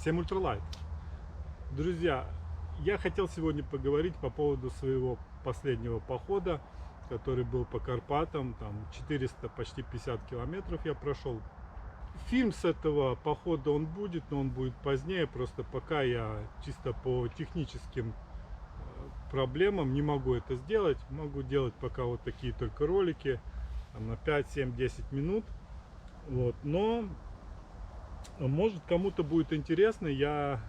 Всем ультралайт. Друзья, я хотел сегодня поговорить по поводу своего последнего похода, который был по Карпатам, там 400, почти 50 километров я прошел. Фильм с этого похода он будет, но он будет позднее, просто пока я чисто по техническим проблемам не могу это сделать. Могу делать пока вот такие только ролики там, на 5, 7, 10 минут. Вот. Но может кому-то будет интересно, я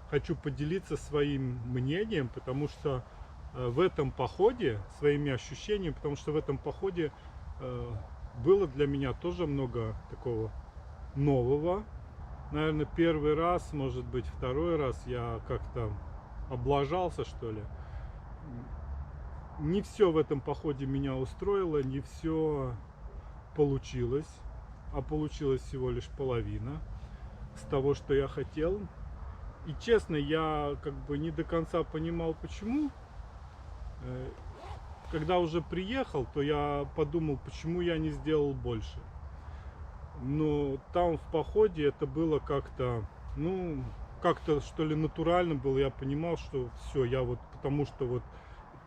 хочу поделиться своим мнением, потому что в этом походе, своими ощущениями, потому что в этом походе было для меня тоже много такого нового. Наверное, первый раз, может быть, второй раз я как-то облажался, что ли. Не все в этом походе меня устроило, не все получилось, а получилось всего лишь половина с того, что я хотел. И честно, я как бы не до конца понимал, почему. Когда уже приехал, то я подумал, почему я не сделал больше. Но там в походе это было как-то, ну, как-то что ли натурально было. Я понимал, что все, я вот, потому что вот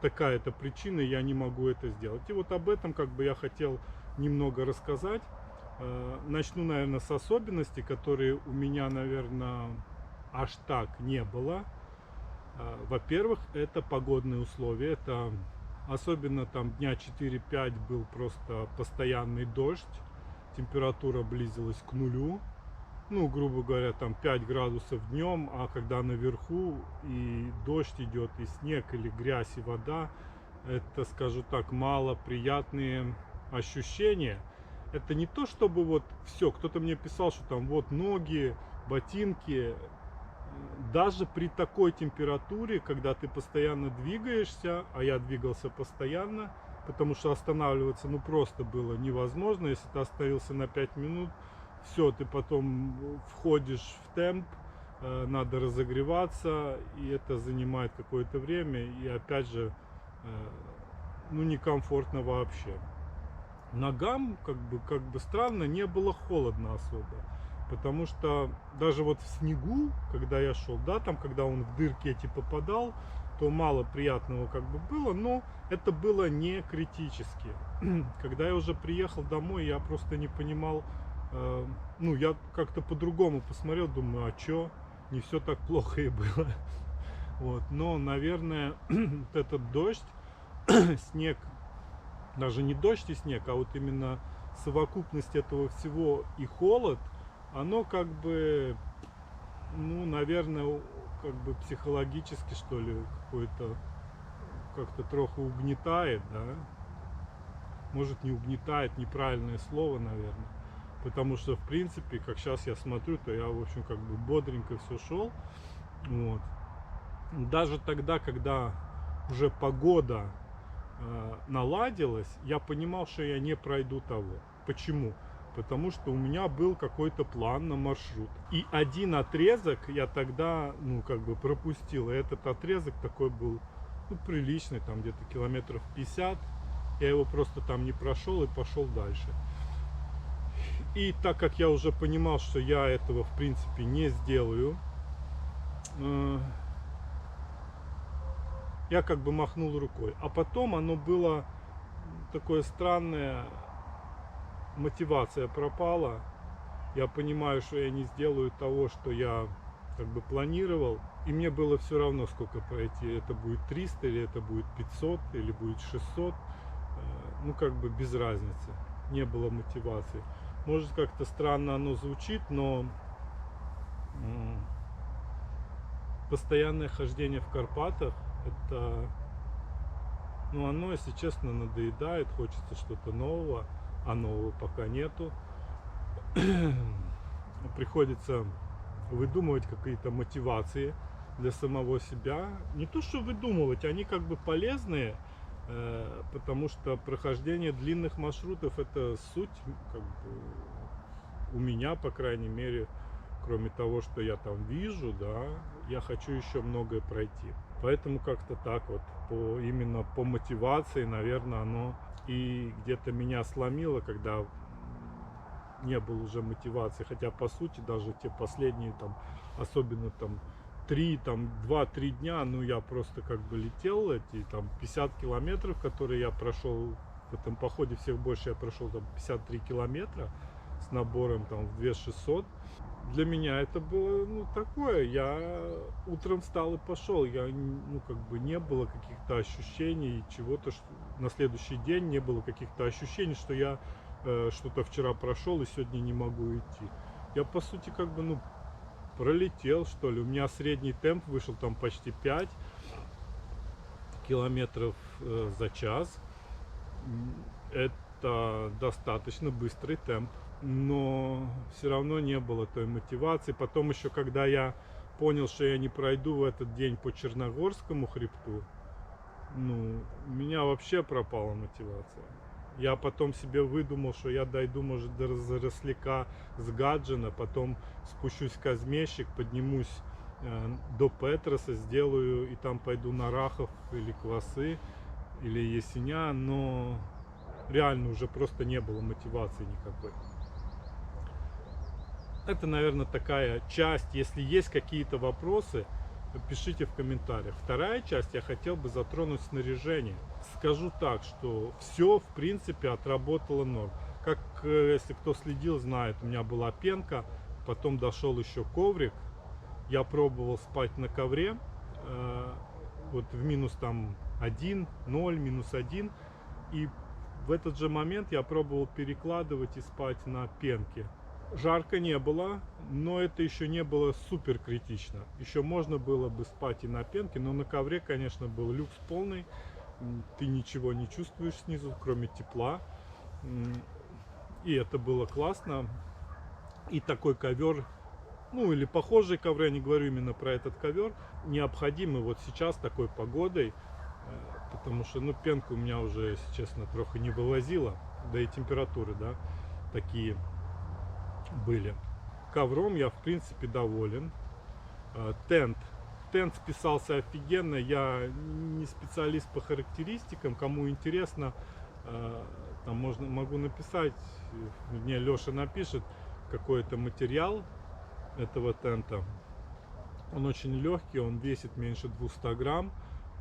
такая-то причина, я не могу это сделать. И вот об этом как бы я хотел немного рассказать. Начну, наверное, с особенностей, которые у меня, наверное, аж так не было. Во-первых, это погодные условия. Это особенно там дня 4-5 был просто постоянный дождь. Температура близилась к нулю. Ну, грубо говоря, там 5 градусов днем, а когда наверху и дождь идет, и снег, или грязь, и вода, это, скажу так, мало приятные ощущения. Это не то, чтобы вот все, кто-то мне писал, что там вот ноги, ботинки. Даже при такой температуре, когда ты постоянно двигаешься, а я двигался постоянно, потому что останавливаться ну просто было невозможно. Если ты остановился на 5 минут, все, ты потом входишь в темп, надо разогреваться, и это занимает какое-то время, и опять же, ну некомфортно вообще. Ногам, как бы странно, не было холодно особо. Потому что даже вот в снегу, когда я шел, да, там, когда он в дырки эти попадал, то мало приятного как бы было, но это было не критически. Когда я уже приехал домой, я просто не понимал, ну, я как-то по-другому посмотрел, думаю, а чё, не все так плохо и было. Вот, но, наверное, вот этот дождь, снег, даже не дождь и снег, а вот именно совокупность этого всего и холод, оно как бы, ну, наверное, как бы психологически, что ли, какой-то, как-то трохи угнетает, да. Может, не угнетает, неправильное слово, наверное. Потому что, в принципе, как сейчас я смотрю, то я, в общем, как бы бодренько все шел. Вот. Даже тогда, когда уже погода наладилась, я понимал, что я не пройду того. Почему? Потому что у меня был какой-то план на маршрут. И один отрезок я тогда, ну, как бы пропустил. И этот отрезок такой был, ну, приличный, там где-то километров 50. Я его просто там не прошел и пошел дальше. И так как я уже понимал, что я этого, в принципе, не сделаю, я как бы махнул рукой. А потом оно было такое странное, мотивация пропала. Я понимаю, что я не сделаю того, что я как бы планировал. И мне было все равно, сколько пройти. Это будет 300, или это будет 500, или будет 600. Ну, как бы без разницы. Не было мотивации. Может, как-то странно оно звучит, но постоянное хождение в Карпатах, это, ну, оно, если честно, надоедает, хочется что-то нового, а нового пока нету. Приходится выдумывать какие-то мотивации для самого себя. Не то, что выдумывать, они как бы полезные, потому что прохождение длинных маршрутов — это суть, как бы, у меня, по крайней мере, кроме того, что я там вижу, да, я хочу еще многое пройти. Поэтому как-то так вот, именно по мотивации, наверное, оно и где-то меня сломило, когда не было уже мотивации, хотя по сути даже те последние там, особенно там 2-3 дня, ну я просто как бы летел эти там 50 километров, которые я прошел в этом походе, всех больше я прошел там 53 километра с набором там в 2600. Для меня это было, ну, такое, я утром встал и пошел, ну, как бы не было каких-то ощущений, чего-то, что на следующий день не было каких-то ощущений, что я что-то вчера прошел и сегодня не могу идти. Я, по сути, как бы, ну, пролетел, что ли, у меня средний темп вышел там почти 5 километров за час. Это достаточно быстрый темп, но все равно не было той мотивации. Потом еще, когда я понял, что я не пройду в этот день по Черногорскому хребту, ну, у меня вообще пропала мотивация. Я потом себе выдумал, что я дойду, может, до Заросляка с Гаджина, потом спущусь в Казмещик, поднимусь до Петроса, сделаю и там пойду на Рахов или Квасы, или Есеня, но реально уже просто не было мотивации никакой. Это, наверное, такая часть. Если есть какие-то вопросы, пишите в комментариях. Вторая часть, я хотел бы затронуть снаряжение. Скажу так, что все, в принципе, отработало норм. Как, если кто следил, знает, у меня была пенка, потом дошел еще коврик. Я пробовал спать на ковре, вот в минус там 1, 0, минус 1. И в этот же момент я пробовал перекладывать и спать на пенке. Жарко не было, но это еще не было супер критично. Еще можно было бы спать и на пенке, но на ковре, конечно, был люкс полный. Ты ничего не чувствуешь снизу, кроме тепла. И это было классно. И такой ковер, ну или похожий ковры, я не говорю именно про этот ковер, необходимый вот сейчас такой погодой. Потому что, ну, пенку у меня уже, если честно, трохи не вывозила. Да и температуры, да, такие были. Ковром я, в принципе, доволен. Тент списался офигенно. Я не специалист по характеристикам. Кому интересно, там могу написать, мне Леша напишет какой-то материал этого тента. Он очень легкий, он весит меньше 200 грамм.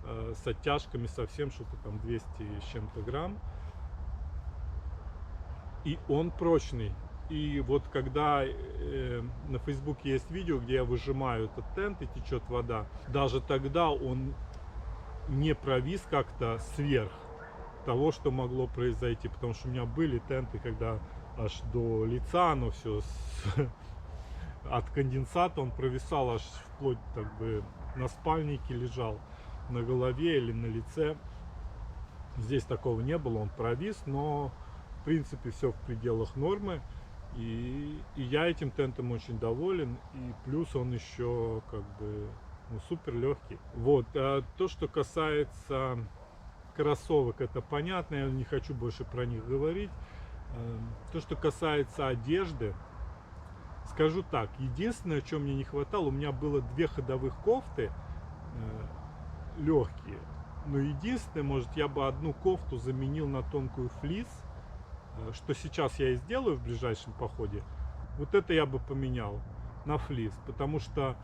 С оттяжками совсем что-то там 200 с чем-то грамм. И он прочный. И вот когда на Фейсбуке есть видео, где я выжимаю этот тент и течет вода, даже тогда он не провис как-то сверх того, что могло произойти. Потому что у меня были тенты, когда аж до лица оно все от конденсата он провисал аж вплоть как бы на спальнике лежал, на голове или на лице. Здесь такого не было, он провис, но в принципе все в пределах нормы. И я этим тентом очень доволен. И плюс он еще как бы, ну, супер легкий. Вот. А то, что касается кроссовок, это понятно, я не хочу больше про них говорить. То, что касается одежды, скажу так, единственное, чем мне не хватало, у меня было 2 ходовых кофты легкие. Но единственное, может, я бы одну кофту заменил на тонкую флис, что сейчас я и сделаю в ближайшем походе. Вот это я бы поменял на флис, потому что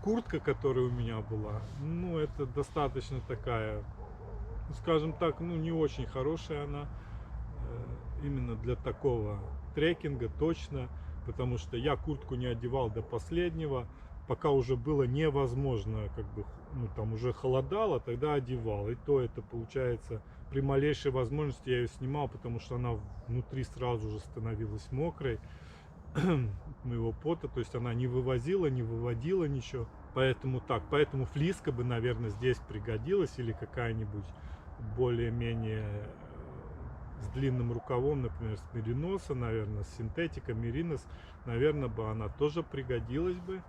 куртка, которая у меня была, ну, это достаточно такая, скажем так, ну, не очень хорошая она, именно для такого трекинга точно, потому что я куртку не одевал до последнего, пока уже было невозможно, как бы, ну, там уже холодало, тогда одевал. И то это получается, при малейшей возможности я ее снимал, потому что она внутри сразу же становилась мокрой моего пота, то есть она не вывозила, не выводила ничего. Поэтому флиска бы, наверное, здесь пригодилась, или какая-нибудь более-менее с длинным рукавом, например, с мериноса, наверное, с синтетика, меринос, наверное, бы она тоже пригодилась бы.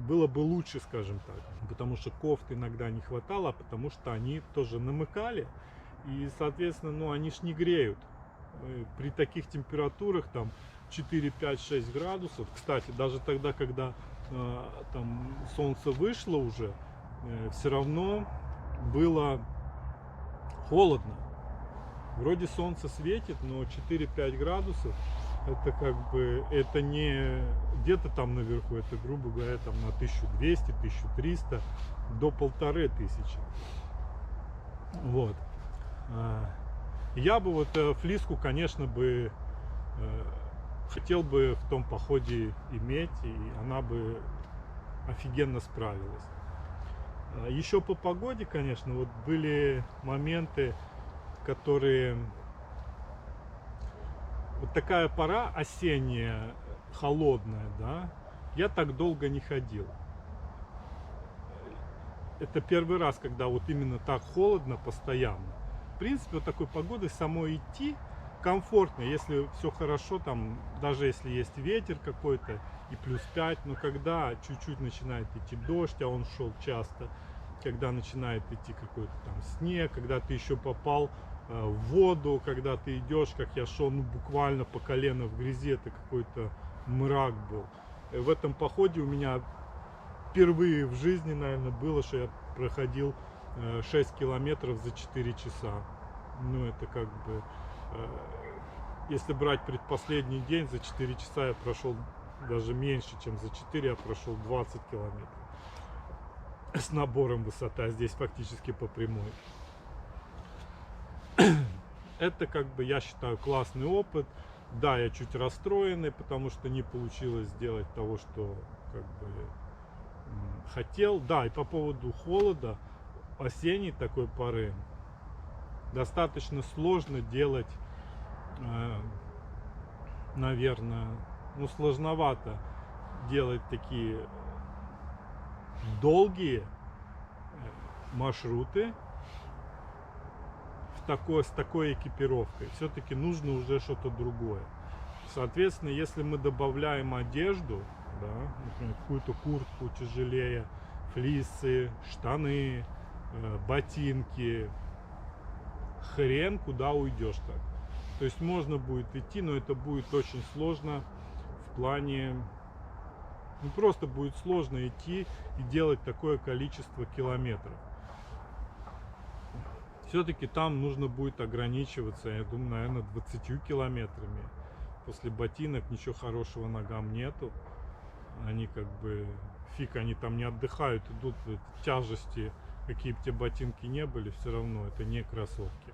Было бы лучше, скажем так, потому что кофт иногда не хватало, потому что они тоже намыкали, и, соответственно, ну, они ж не греют. При таких температурах, там, 4, 5, 6 градусов, кстати, даже тогда, когда там солнце вышло уже, все равно было холодно. Вроде солнце светит, но 4-5 градусов, это как бы, это не где-то там наверху, это, грубо говоря, там на 1200-1300 до 1500. Вот. Я бы вот флиску, конечно, бы хотел бы в том походе иметь, и она бы офигенно справилась. Еще по погоде, конечно, вот были моменты, которые... Вот такая пора осенняя, холодная, да, я так долго не ходил. Это первый раз, когда вот именно так холодно постоянно. В принципе, вот такой погодой самой идти комфортно, если все хорошо, там, даже если есть ветер какой-то и +5, но когда чуть-чуть начинает идти дождь, а он шел часто, когда начинает идти какой-то там снег, когда ты еще попал в воду, когда ты идешь, как я шел, ну, буквально по колено в грязи, это какой-то мрак был. В этом походе у меня впервые в жизни, наверное, было, что я проходил 6 километров за 4 часа. Ну, это как бы, если брать предпоследний день, за 4 часа я прошел даже меньше, чем за 4, я прошел 20 километров. С набором высоты, а здесь фактически по прямой. Это, как бы, я считаю, классный опыт. Да, я чуть расстроенный, потому что не получилось сделать того, что как бы хотел. Да, и по поводу холода, осенней такой поры, достаточно сложно делать, наверное, ну, сложновато делать такие долгие маршруты с такой экипировкой. Все-таки нужно уже что-то другое. Соответственно, если мы добавляем одежду, да, например, какую-то куртку тяжелее, флисы, штаны, ботинки, хрен куда уйдешь так. То есть можно будет идти, но это будет очень сложно в плане, ну, просто будет сложно идти и делать такое количество километров. Все-таки там нужно будет ограничиваться, я думаю, наверное, 20 километрами. После ботинок ничего хорошего ногам нету. Они как бы, фиг, они там не отдыхают, идут в тяжести, какие бы те ботинки не были, все равно это не кроссовки.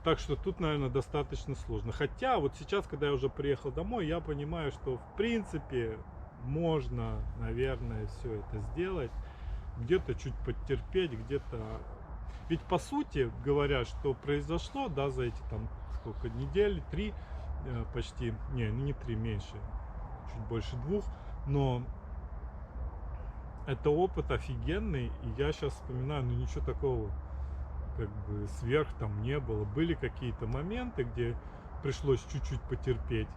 Так что тут, наверное, достаточно сложно. Хотя вот сейчас, когда я уже приехал домой, я понимаю, что в принципе можно, наверное, все это сделать. Где-то чуть подтерпеть, где-то... Ведь по сути говорят, что произошло, да, за эти там сколько недель, 3 почти, не 3, меньше, чуть больше 2, но это опыт офигенный, и я сейчас вспоминаю, ну ничего такого как бы сверх там не было. Были какие-то моменты, где пришлось чуть-чуть потерпеть,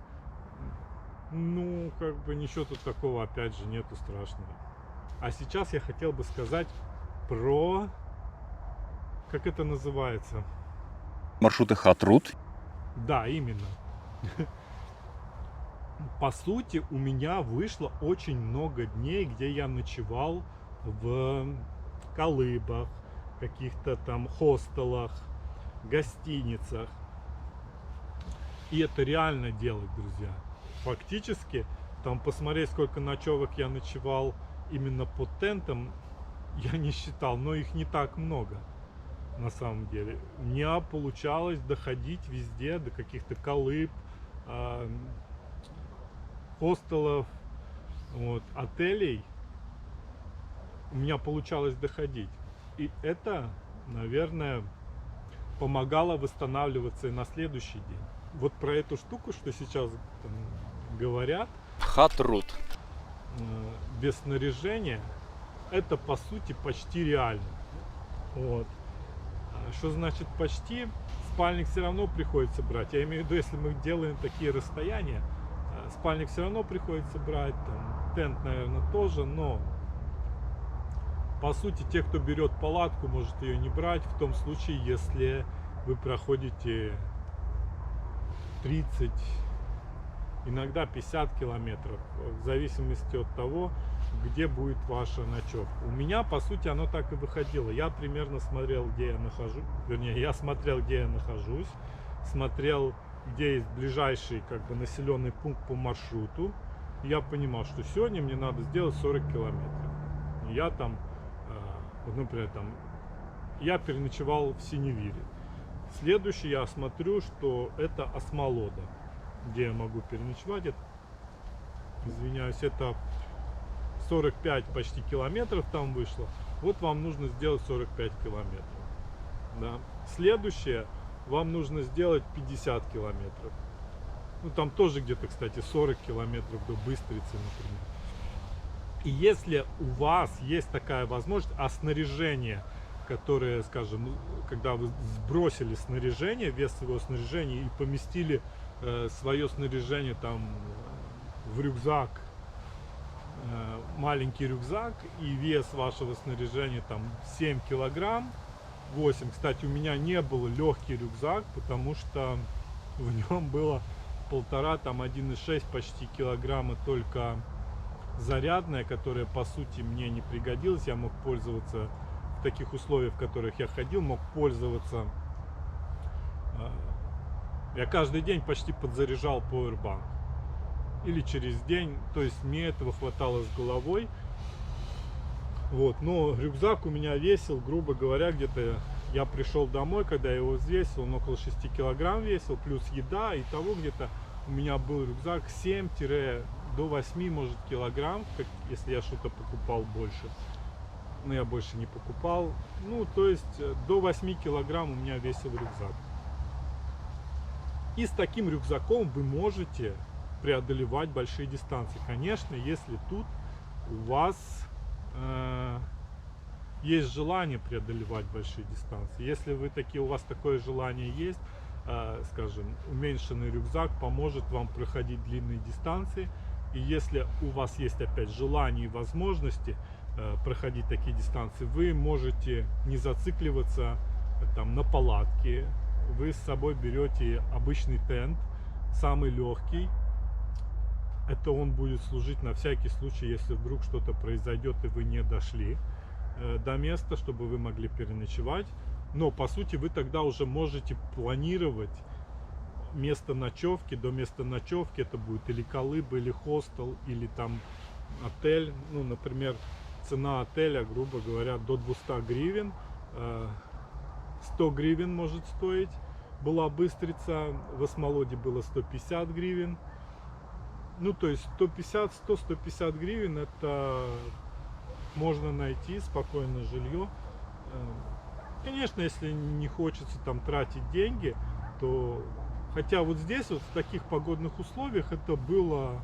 ну как бы ничего тут такого опять же нету страшного. А сейчас я хотел бы сказать про, как это называется? Маршруты Hot-Route. Да, именно. По сути, у меня вышло очень много дней, где я ночевал в колыбах, каких-то там хостелах, гостиницах. И это реально делать, друзья. Фактически, там посмотреть, сколько ночевок я ночевал именно под тентом, я не считал, но их не так много на самом деле. У меня получалось доходить везде, до каких-то колыб, хостелов, вот, отелей. У меня получалось доходить. И это, наверное, помогало восстанавливаться и на следующий день. Вот про эту штуку, что сейчас там говорят, Hot-Route. без снаряжения, это по сути почти реально. Вот. Что значит почти? Спальник все равно приходится брать. Я имею в виду, если мы делаем такие расстояния, спальник все равно приходится брать, там, тент, наверное, тоже, но по сути, те, кто берет палатку, может ее не брать в том случае, если вы проходите 30 иногда 50 километров, в зависимости от того, где будет ваша ночевка. У меня, по сути, оно так и выходило. Я примерно смотрел, где я нахожусь, вернее, я смотрел, где я нахожусь, смотрел, где есть ближайший как бы населенный пункт по маршруту. Я понимал, что сегодня мне надо сделать 40 километров. Я там, вот, например, там, я переночевал в Синевире. Следующий я смотрю, что это Осмолода, где я могу переночевать. Это, извиняюсь, это 45 почти километров там вышло. Вот вам нужно сделать 45 километров. Да. Следующее, вам нужно сделать 50 километров. Ну там тоже где-то, кстати, 40 километров до Быстрицы, например. И если у вас есть такая возможность, а снаряжение, которое, скажем, когда вы сбросили снаряжение, вес своего снаряжения и поместили свое снаряжение там в рюкзак, маленький рюкзак, и вес вашего снаряжения там 7 килограмм, 8. Кстати, у меня не был легкий рюкзак, потому что в нем было 1,5, там 1,6 почти килограмма только зарядная, которая по сути мне не пригодилась. Я мог пользоваться в таких условиях, в которых я ходил, мог пользоваться. Я каждый день почти подзаряжал Powerbank. Или через день, то есть мне этого хватало с головой. Вот, но рюкзак у меня весил, грубо говоря, где-то я пришел домой, когда я его взвесил, он около 6 килограмм весил, плюс еда, и того где-то у меня был рюкзак 7 до 8, может, килограмм, если я что-то покупал больше. Но я больше не покупал. Ну, то есть до 8 килограмм у меня весил рюкзак. И с таким рюкзаком вы можете преодолевать большие дистанции. Конечно, если тут у вас есть желание преодолевать большие дистанции. Если у вас такое желание есть, скажем, уменьшенный рюкзак поможет вам проходить длинные дистанции. И если у вас есть опять желание и возможности проходить такие дистанции, вы можете не зацикливаться там на палатке. Вы с собой берете обычный тент, самый легкий. Это он будет служить на всякий случай, если вдруг что-то произойдет и вы не дошли до места, чтобы вы могли переночевать. Но по сути вы тогда уже можете планировать место ночевки. До места ночевки это будет или колыба, или хостел, или там отель. Ну, например, цена отеля, грубо говоря, до 200 гривен. 100 гривен может стоить. Была Быстрица, в Осмолоде было 150 гривен. Ну, то есть 150-100-150 гривен это можно найти спокойно жилье. Конечно, если не хочется там тратить деньги, то... Хотя вот здесь, вот в таких погодных условиях, это было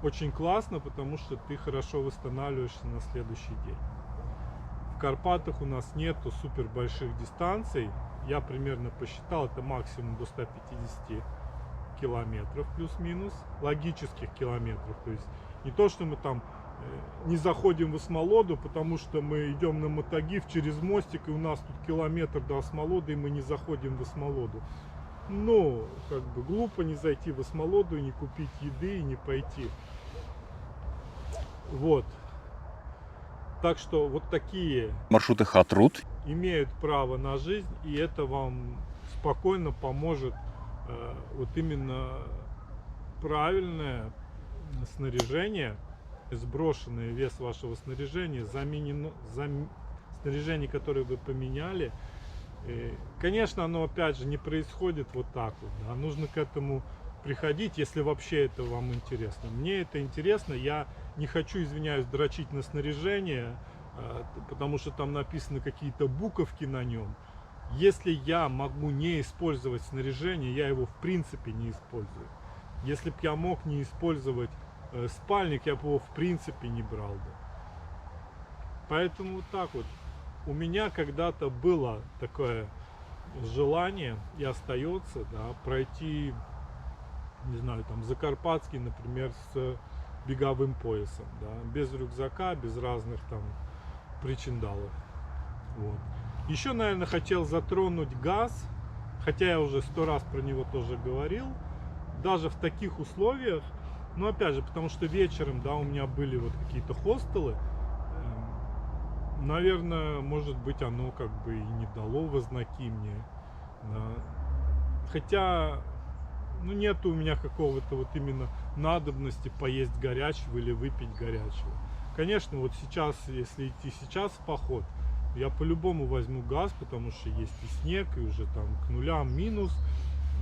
очень классно, потому что ты хорошо восстанавливаешься на следующий день. В Карпатах у нас нету супер больших дистанций. Я примерно посчитал, это максимум до 150 километров плюс-минус, логических километров. То есть не то, что мы там не заходим в Осмолоду, потому что мы идем на Мотогиф через мостик, и у нас тут километр до Осмолода, и мы не заходим в Осмолоду. Но как бы глупо не зайти в Осмолоду, и не купить еды, и не пойти. Вот. Так что вот такие Маршруты Hot-Route имеют право на жизнь, и это вам спокойно поможет вот именно правильное снаряжение, сброшенный вес вашего снаряжения, снаряжение, которое вы поменяли. И, конечно, оно опять же не происходит вот так вот, да. Нужно к этому приходить, если вообще это вам интересно. Мне это интересно, я не хочу, извиняюсь, дрочить на снаряжение, потому что там написаны какие-то буковки на нем. Если я могу не использовать снаряжение, я его в принципе не использую. Если бы я мог не использовать спальник, я бы его в принципе не брал бы. Поэтому вот так вот. У меня когда-то было такое желание и остается, да, пройти, не знаю, там Закарпатский, например, с беговым поясом, да, без рюкзака, без разных там причиндалов. Вот. Еще, наверное, хотел затронуть газ, хотя я уже 100 раз про него тоже говорил. даже в таких условиях, но опять же, потому что вечером, да, у меня были вот какие-то хостелы, наверное, может быть, оно как бы и не дало во знаки мне. Да. Хотя, ну, нет у меня какого-то вот именно надобности поесть горячего или выпить горячего. Конечно, вот сейчас, если идти сейчас в поход, я по-любому возьму газ, потому что есть и снег, и уже там к нулям минус.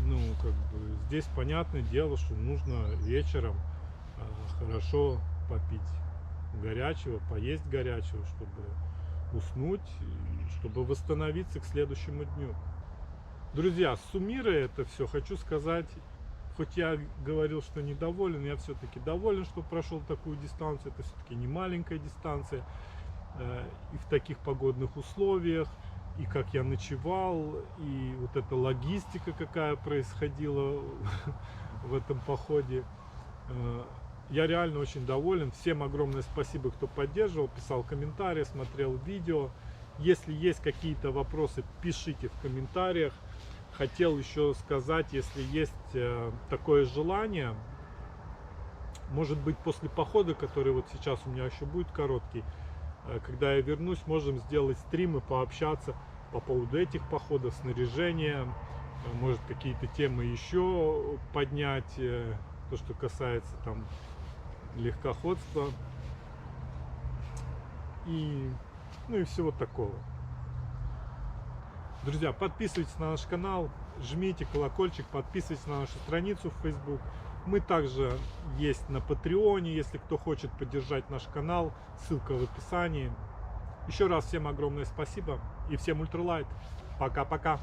Ну, как бы здесь понятное дело, что нужно вечером хорошо попить горячего, поесть горячего, чтобы уснуть, и чтобы восстановиться к следующему дню. Друзья, суммируя это все, хочу сказать, хоть я говорил, что недоволен, я все-таки доволен, что прошел такую дистанцию. Это все-таки не маленькая дистанция. И в таких погодных условиях, и как я ночевал, и вот эта логистика, какая происходила в этом походе. Я реально очень доволен. Всем огромное спасибо, кто поддерживал, писал комментарии, смотрел видео. Если есть какие-то вопросы, пишите в комментариях. Хотел еще сказать, если есть такое желание, может быть, после похода, который вот сейчас у меня еще будет короткий, когда я вернусь, можем сделать стримы, пообщаться по поводу этих походов, снаряжения, может какие-то темы еще поднять, то, что касается там легкоходства и, ну и всего такого. Друзья, подписывайтесь на наш канал, жмите колокольчик, подписывайтесь на нашу страницу в Facebook. Мы также есть на Патреоне, если кто хочет поддержать наш канал, ссылка в описании. Еще раз всем огромное спасибо и всем ультралайт. Пока-пока.